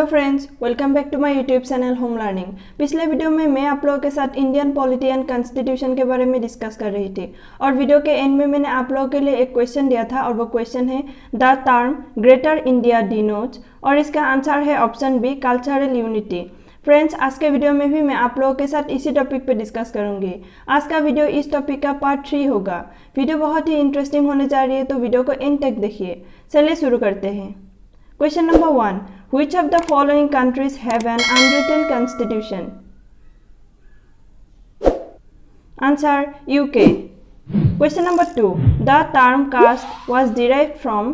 Hello friends, welcome back to my YouTube channel home learning. पिछले video में मैं आप लोगों के साथ इंडियन पॉलिटी एंड कॉन्स्टिट्यूशन के बारे में डिस्कस कर रही थी और वीडियो के एंड में मैंने आप लोगों के लिए एक क्वेश्चन दिया था और वो क्वेश्चन है the term greater India denotes और इसका आंसर है option B cultural unity. Friends, आज के वीडियो में भी मैं आप लोगों के साथ इसी टॉपिक पे डिस्कस करूंगी। आज का वीडियो इस टॉपिक का पार्ट 3 होगा। वीडियो बहुत ही इंटरेस्टिंग होने जा रही है, तो वीडियो को एंड तक देखिए। चलिए शुरू करते हैं। Question number 1. Which of the following countries have an unwritten constitution? Answer UK. Question number 2. The term caste was derived from?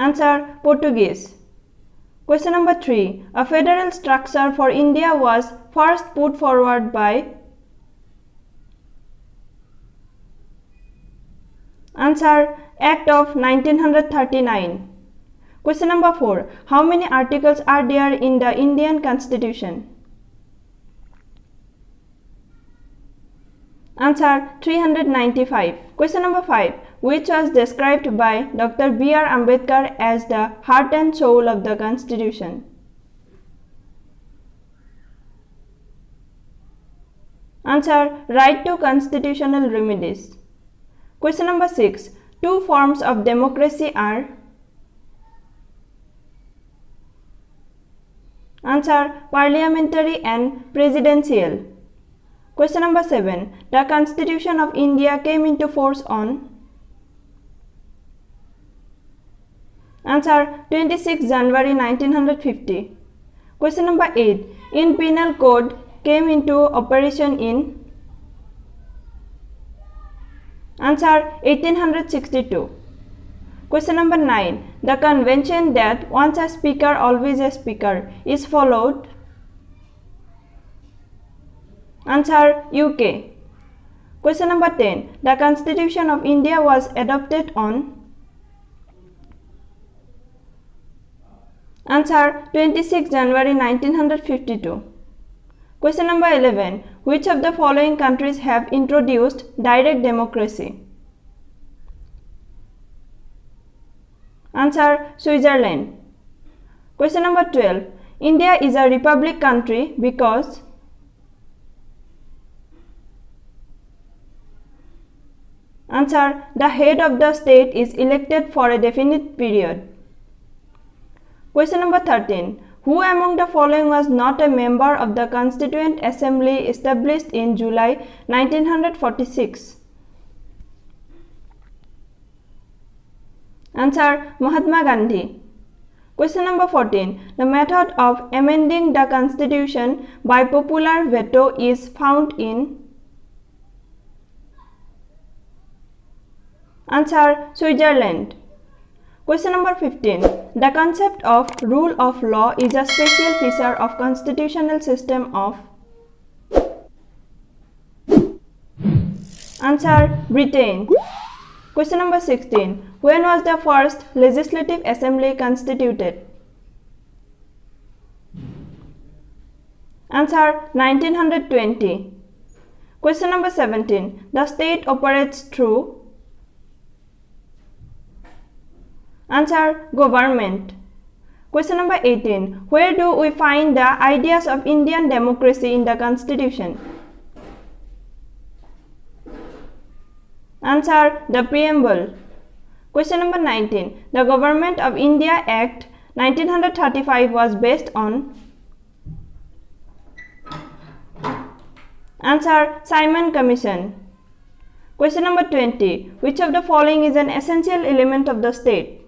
Answer Portuguese. Question number 3. A federal structure for India was first put forward by? Answer Act of 1939. Question number 4. How many articles are there in the Indian Constitution? Answer 395. Question number 5. Which was described by Dr. B.R. Ambedkar as the heart and soul of the Constitution? Answer Right to constitutional remedies. Question number 6. Two forms of democracy are? Answer parliamentary and presidential. Question number 7. The Constitution of India came into force on? Answer 26 January 1950. Question number 8. In Penal Code came into operation in? Answer 1862. Question number 9. The convention that once a speaker always a speaker is followed? Answer UK. Question number 10. The Constitution of India was adopted on? Answer 26 January 1952. Question number 11. Which of the following countries have introduced direct democracy? Answer Switzerland. Question number 12. India is a republic country because? Answer the head of the state is elected for a definite period. Question number 13. Who among the following was not a member of the Constituent Assembly established in July 1946? Answer Mahatma Gandhi. Question number 14. The method of amending the Constitution by popular veto is found in? Answer Switzerland. Question number 15. The concept of rule of law is a special feature of constitutional system of? Answer Britain. Question number 16. When was the first legislative assembly constituted? Answer 1920. Question number 17. The state operates through? Answer government. Question number 18. Where do we find the ideas of Indian democracy in the Constitution? Answer the Preamble. Question number 19. The Government of India Act 1935 was based on? Answer Simon Commission. Question number 20. Which of the following is an essential element of the state?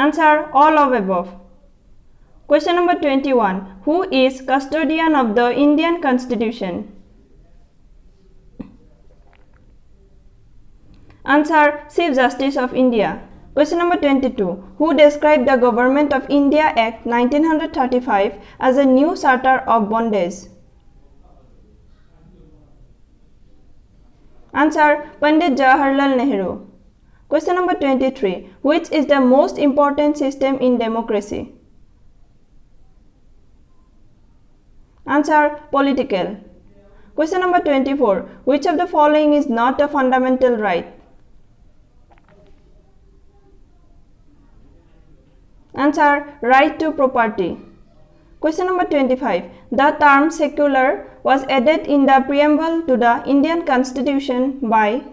Answer all of above. Question number 21. Who is custodian of the Indian Constitution? Answer Chief Justice of India. Question number 22. Who described the Government of India Act 1935 as a new charter of bondage? Answer Pandit Jawaharlal Nehru. Question number 23. Which is the most important system in democracy? Answer political. Question number 24. Which of the following is not a fundamental right? Answer, right to property. Question number 25. The term secular was added in the preamble to the Indian Constitution by?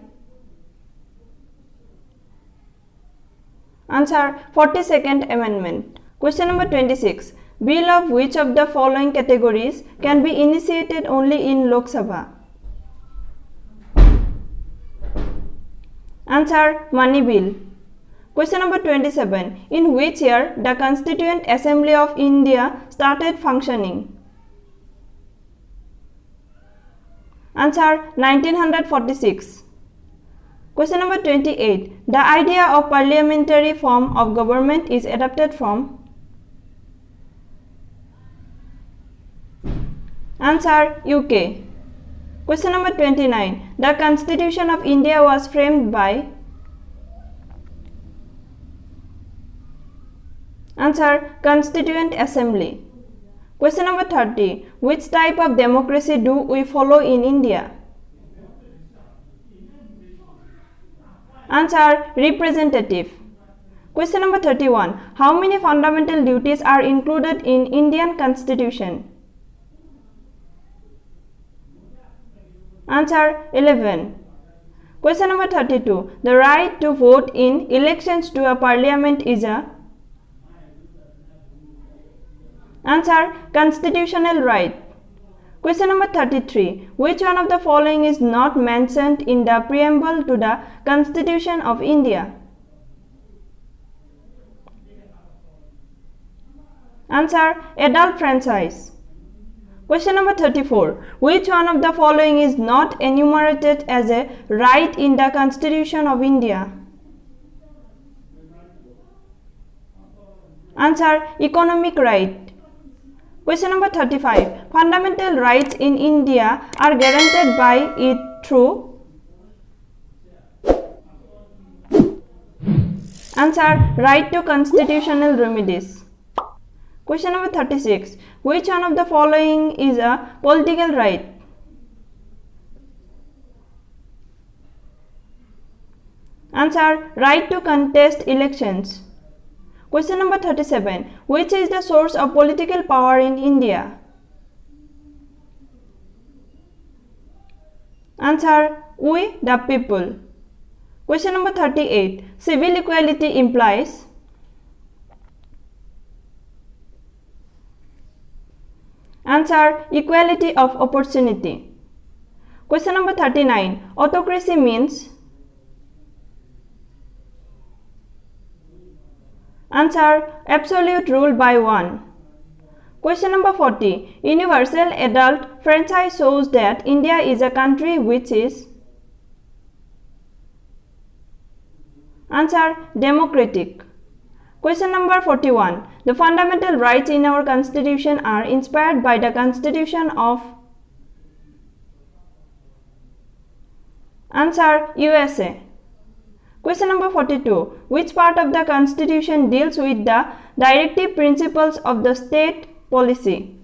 Answer, 42nd Amendment. Question number 26. Bill of which of the following categories can be initiated only in Lok Sabha? Answer, Money Bill. Question number 27. In which year the Constituent Assembly of India started functioning? Answer, 1946. Question number 28. The idea of parliamentary form of government is adapted from? Answer, UK. Question number 29. The Constitution of India was framed by? Answer, Constituent Assembly. Question number 30. Which type of democracy do we follow in India? Answer, representative. Question number 31. How many fundamental duties are included in Indian Constitution? Answer, 11. Question number 32. The right to vote in elections to a parliament is a? Answer, constitutional right. Question number 33. Which one of the following is not mentioned in the preamble to the Constitution of India? Answer, adult franchise. Question number 34. Which one of the following is not enumerated as a right in the Constitution of India? Answer, economic right. Question number 35. Fundamental rights in India are guaranteed by it through? Answer, right to constitutional remedies. Question number 36. Which one of the following is a political right? Answer, right to contest elections. Question number 37. Which is the source of political power in India? Answer, we the people. Question number 38. Civil equality implies? Answer, equality of opportunity. Question number 39. Autocracy means? Answer, absolute rule by one. Question number 40. Universal adult franchise shows that India is a country which is? Answer, democratic. Question number 41. The fundamental rights in our constitution are inspired by the Constitution of? Answer, USA. Question number 42. Which part of the Constitution deals with the directive principles of the state policy?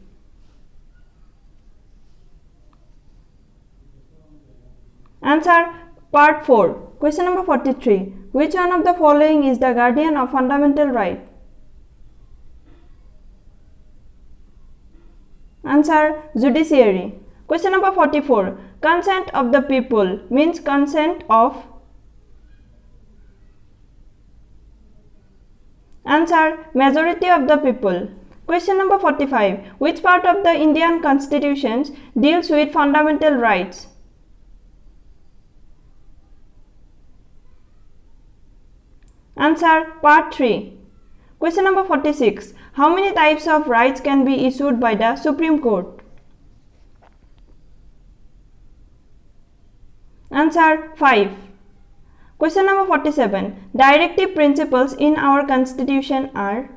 Answer, part 4. Question number 43. Which one of the following is the guardian of fundamental right? Answer, judiciary. Question number 44. Consent of the people means consent of? Answer, majority of the people. Question number 45. Which part of the Indian Constitution deals with fundamental rights? Answer, part 3. Question number 46. How many types of rights can be issued by the Supreme Court? Answer, 5. Question number 47. Directive principles in our Constitution are?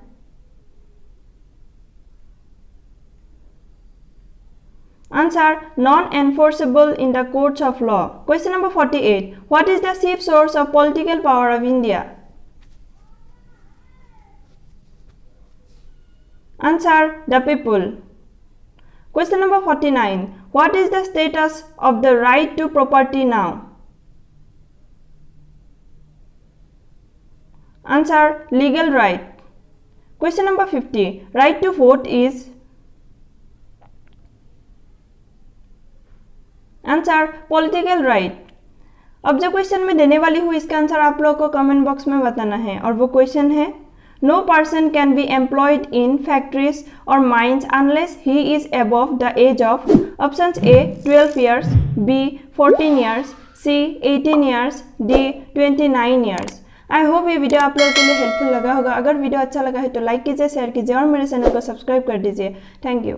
Answer, non-enforceable in the courts of law. Question number 48. What is the chief source of political power of India? Answer, the people. Question number 49. What is the status of the right to property now? Answer, legal right. Question number 50, right to vote is answer political right. अब जो question में देने वाली हूँ इसका answer आप लोगों को कमेंट बॉक्स में बताना है और वो क्वेश्चन है no person can be employed in factories और mines unless he is above the age of options A 12 years, B 14 years, C 18 years, D 29 years. I hope ये वीडियो आप लोगों के लिए हेल्पफुल लगा होगा। अगर वीडियो अच्छा लगा है तो लाइक कीजिए, शेयर कीजिए और मेरे चैनल को सब्सक्राइब कर दीजिए। Thank you.